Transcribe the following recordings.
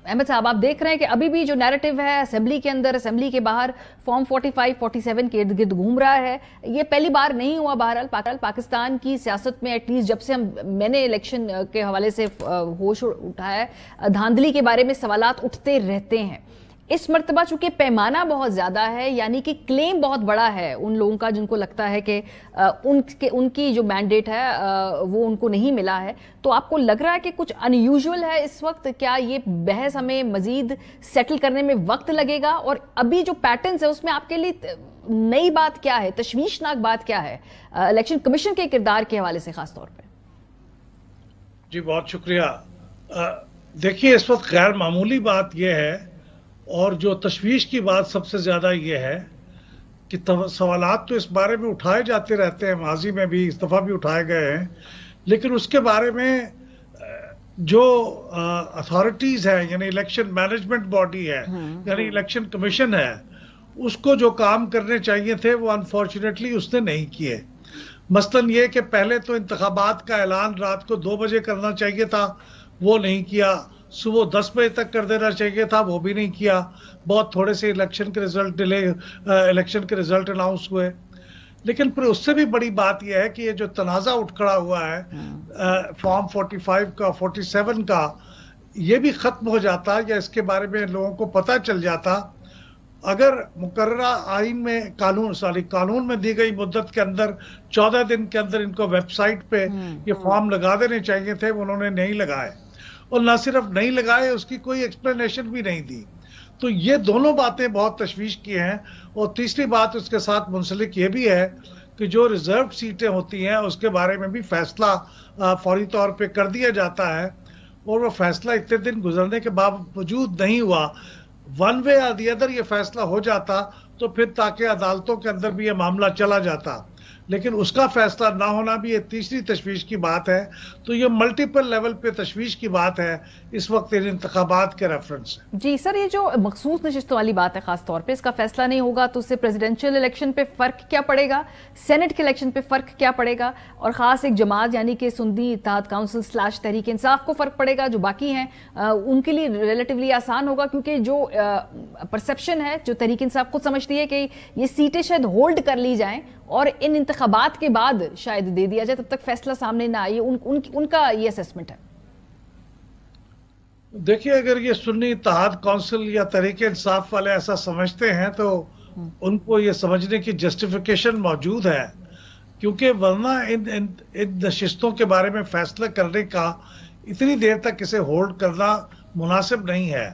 अहमद साहब, आप देख रहे हैं कि अभी भी जो नैरेटिव है असेंबली के अंदर, असेंबली के बाहर फॉर्म 45, 47 के इर्द गिर्द घूम रहा है। ये पहली बार नहीं हुआ बहरहाल पाकिस्तान की सियासत में, एटलीस्ट जब से मैंने इलेक्शन के हवाले से होश उठाया है, धांधली के बारे में सवालात उठते रहते हैं। इस मर्तबा चूंकि पैमाना बहुत ज्यादा है, यानी कि क्लेम बहुत बड़ा है उन लोगों का जिनको लगता है कि उनकी जो मैंडेट है वो उनको नहीं मिला है, तो आपको लग रहा है कि कुछ अनयूजुअल है इस वक्त? क्या ये बहस हमें मजीद सेटल करने में वक्त लगेगा? और अभी जो पैटर्न्स है उसमें आपके लिए नई बात क्या है, तशवीशनाक बात क्या है इलेक्शन कमीशन के किरदार के हवाले से खास तौर पे? जी बहुत शुक्रिया। देखिए, इस वक्त गैर मामूली बात यह है, और जो तशवीश की बात सबसे ज़्यादा ये है कि सवालात तो इस बारे में उठाए जाते रहते हैं, माजी में भी इस दफ़ा भी उठाए गए हैं, लेकिन उसके बारे में जो अथॉरिटीज़ हैं, यानी इलेक्शन मैनेजमेंट बॉडी है, यानी इलेक्शन कमीशन है, उसको जो काम करने चाहिए थे वो अनफॉर्चुनेटली उसने नहीं किए। मसलन ये कि पहले तो इंतखाबात का ऐलान रात को 2 बजे करना चाहिए था, वो नहीं किया। सुबह 10 बजे तक कर देना चाहिए था, वो भी नहीं किया। बहुत थोड़े से इलेक्शन के रिजल्ट अनाउंस हुए। लेकिन फिर उससे भी बड़ी बात यह है कि ये जो तनाज़ा उठ खड़ा हुआ है फॉर्म 45 का, 47 का, ये भी खत्म हो जाता या इसके बारे में लोगों को पता चल जाता अगर मुकर्ररा आइन में कानून में दी गई मुद्दत के अंदर 14 दिन के अंदर इनको वेबसाइट पे ये फॉर्म लगा देने चाहिए थे, उन्होंने नहीं लगाए। और ना सिर्फ नहीं लगाए, उसकी कोई एक्सप्लेनेशन भी नहीं दी। तो ये दोनों बातें बहुत तशवीश की हैं। और तीसरी बात उसके साथ मुंसलिक ये भी है कि जो रिजर्व सीटें होती हैं उसके बारे में भी फैसला फौरी तौर पे कर दिया जाता है, और वो फैसला इतने दिन गुजरने के बावजूद नहीं हुआ। वन वे या दी अदर ये फैसला हो जाता तो फिर ताकि अदालतों के अंदर भी ये मामला चला जाता, लेकिन उसका फैसला ना होना भी ये तीसरी तशवीश की बात है। तो ये मल्टीपल लेवल पे तशवीश की बात है इस वक्त इन इंतखाबात के रेफरेंस से। जी सर, ये जो मखसूस नशिस्तों वाली बात है, खास तौर पे इसका फैसला नहीं होगा तो उससे प्रेसिडेंशियल इलेक्शन पे फर्क क्या पड़ेगा, सेनेट के इलेक्शन पे फर्क क्या पड़ेगा, और खास एक जमात यानी कि सुन्नी इत्तेहाद काउंसिल / तहरीक इंसाफ को फर्क पड़ेगा? जो बाकी हैं उनके लिए रिलेटिवली आसान होगा, क्योंकि जो परसेप्शन है, जो तहरीक इंसाफ खुद समझती है कि ये सीटें शायद होल्ड कर ली जाएं और इन इंतखाबात के बाद शायद दे दिया जाए, तब तक फैसला सामने ना आए। उनका ये असेसमेंट है। देखिए, अगर ये सुन्नी इत्तेहाद काउंसिल या तहरीक इंसाफ वाले ऐसा समझते हैं तो उनको ये समझने की जस्टिफिकेशन मौजूद है, क्योंकि वरना इन नशिस्तों के बारे में फैसला करने का इतनी देर तक इसे होल्ड करना मुनासिब नहीं है।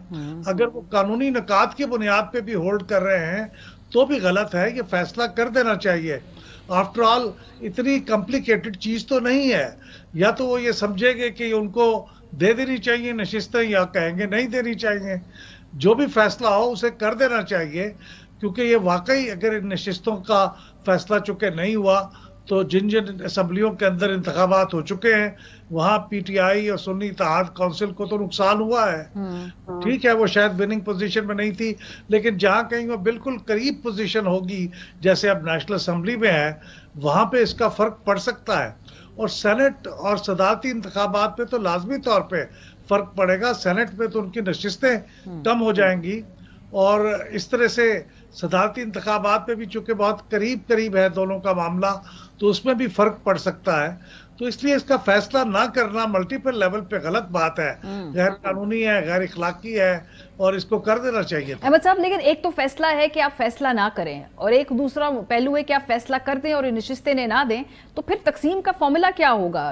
अगर वो कानूनी निकात की बुनियाद पे भी होल्ड कर रहे हैं तो भी गलत है, ये फैसला कर देना चाहिए। आफ्टर ऑल इतनी कॉम्प्लिकेटेड चीज तो नहीं है। या तो वो ये समझेंगे कि उनको दे देनी चाहिए नशिस्तें, या कहेंगे नहीं देनी चाहिए। जो भी फैसला हो उसे कर देना चाहिए, क्योंकि ये वाकई अगर इन नशिस्तों का फैसला चूंकि नहीं हुआ तो जिन जिन असम्बलियों के अंदर इंतखाबात हो चुके हैं वहां पीटीआई और सुन्नी इत्तेहाद काउंसिल को तो नुकसान हुआ है। ठीक है, वो शायद विनिंग पोजीशन में नहीं थी, लेकिन जहां कहीं वो बिल्कुल करीब पोजीशन होगी, जैसे अब नेशनल असम्बली में है, वहां पे इसका फर्क पड़ सकता है। और सेनेट और सदारती इंतखाबात पे तो लाजमी तौर पे फर्क पड़ेगा। सेनेट में तो उनकी नशिस्तें कम हो जाएंगी, और इस तरह से सदारती इंतखाबात पे भी चूंकि बहुत करीब है दोनों का मामला, तो उसमें भी फर्क पड़ सकता है। तो इसलिए इसका फैसला ना करना मल्टीपल लेवल पे गलत बात है, गैर कानूनी है, गैर इखलाकी है, और इसको कर देना चाहिए। अहमद साहब, लेकिन एक तो फैसला है कि आप फैसला ना करें, और एक दूसरा पहलू है कि आप फैसला कर दें और नशिस्तें ना दें, तो फिर तकसीम का फॉर्मूला क्या होगा?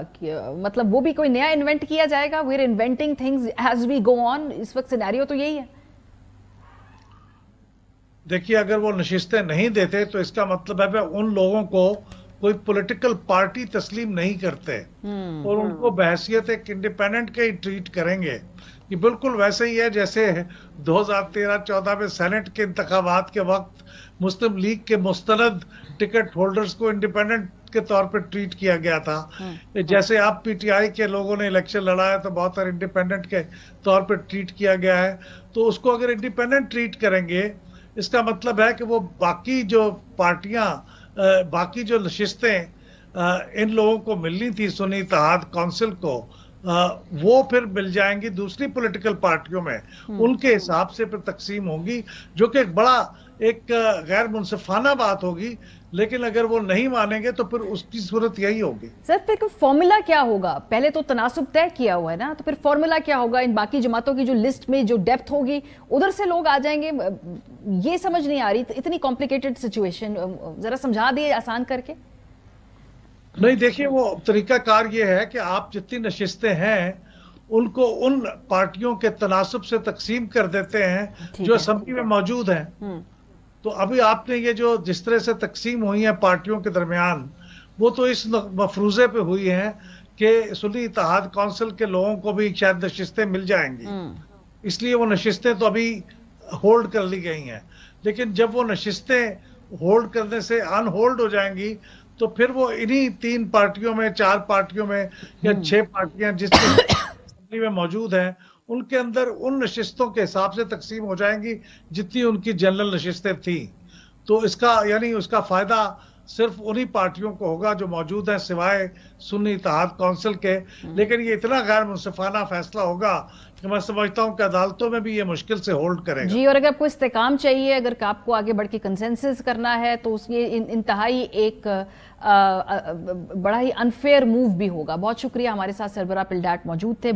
मतलब वो भी कोई नया इन्वेंट किया जाएगा? We are inventing things as we go on. इस वक्त सिनेरियो तो यही है। देखिए, अगर वो नशिस्तें नहीं देते तो इसका मतलब है उन लोगों को कोई पॉलिटिकल पार्टी तस्लीम नहीं करते, और उनको बहैसियत एक इंडिपेंडेंट के ही ट्रीट करेंगे। ये बिल्कुल वैसे ही है जैसे 2013-14 में सेनेट के इंतखाबात के वक्त मुस्लिम लीग के मुस्तनद टिकट होल्डर्स को इंडिपेंडेंट के तौर पर ट्रीट किया गया था। जैसे आप पीटीआई के लोगों ने इलेक्शन लड़ाया तो बहुत सारे इंडिपेंडेंट के तौर पर ट्रीट किया गया है। तो उसको अगर इंडिपेंडेंट ट्रीट करेंगे, इसका मतलब है कि वो बाकी जो पार्टियां, बाकी जो नशिस्तें इन लोगों को मिलनी थी सुन्नी इत्तेहाद काउंसिल को, وہ پھر مل جائیں گی دوسری پولیٹیکل پارٹیوں میں، ان کے حساب سے پھر تقسیم ہوگی، جو کہ ایک غیر منصفانہ بات ہوگی، لیکن اگر وہ نہیں مانیں گے تو پھر اس کی صورت یہی ہوگی۔ سر پھر فارمولا کیا ہوگا؟ پہلے تو تناسب طے کیا ہوا ہے نا، تو پھر فارمولا کیا ہوگا؟ ان باقی جماعتوں کی جو لسٹ میں جو ڈیپتھ ہوگی ادھر سے لوگ آ جائیں گے؟ یہ سمجھ نہیں آ رہی، اتنی کمپلیکیٹڈ سچویشن ذرا سمجھا دیے آسان کر کے۔ نہیں دیکھیے، وہ طریقہ کار یہ ہے کہ آپ جتنی نشستیں ہیں ان کو ان پارٹیوں کے تناسب سے تقسیم کر دیتے ہیں جو اسمبلی میں موجود ہیں۔ تو ابھی آپ نے یہ جو جس طرح سے تقسیم ہوئی ہیں پارٹیوں کے درمیان، وہ تو اس مفروضے پہ ہوئی ہیں کہ سنی اتحاد کونسل کے لوگوں کو بھی شاید نشستیں مل جائیں گی، اس لیے وہ نشستیں تو ابھی ہولڈ کر لی گئی ہیں۔ لیکن جب وہ نشستیں ہولڈ کرنے سے ان ہولڈ ہو جائیں گی تو پھر وہ انہی 3 پارٹیوں میں، 4 پارٹیوں میں یا 6 پارٹیاں جس اسمبلی میں موجود ہیں، ان کے اندر ان نشستوں کے حساب سے تقسیم ہو جائیں گی جتنی ان کی جنرل نشستیں تھیں۔ تو اس کا فائدہ صرف انہی پارٹیوں کو ہوگا جو موجود ہیں سوائے سنی اتحاد کونسل کے۔ لیکن یہ اتنا غیر منصفانہ فیصلہ ہوگا کہ میں سمجھتا ہوں کہ عدالتوں میں بھی یہ مشکل سے ہولڈ کرے گا۔ جی، اور اگر آپ کو استحکام چاہیے، اگر آپ کو آگے بڑھ کے کنسنسس کرنا ہے تو اس یہ انتہائی ایک بڑا ہی انفیئر موو بھی ہوگا۔ بہت شکریہ، ہمارے ساتھ سربراہ پلڈاٹ موجود تھے۔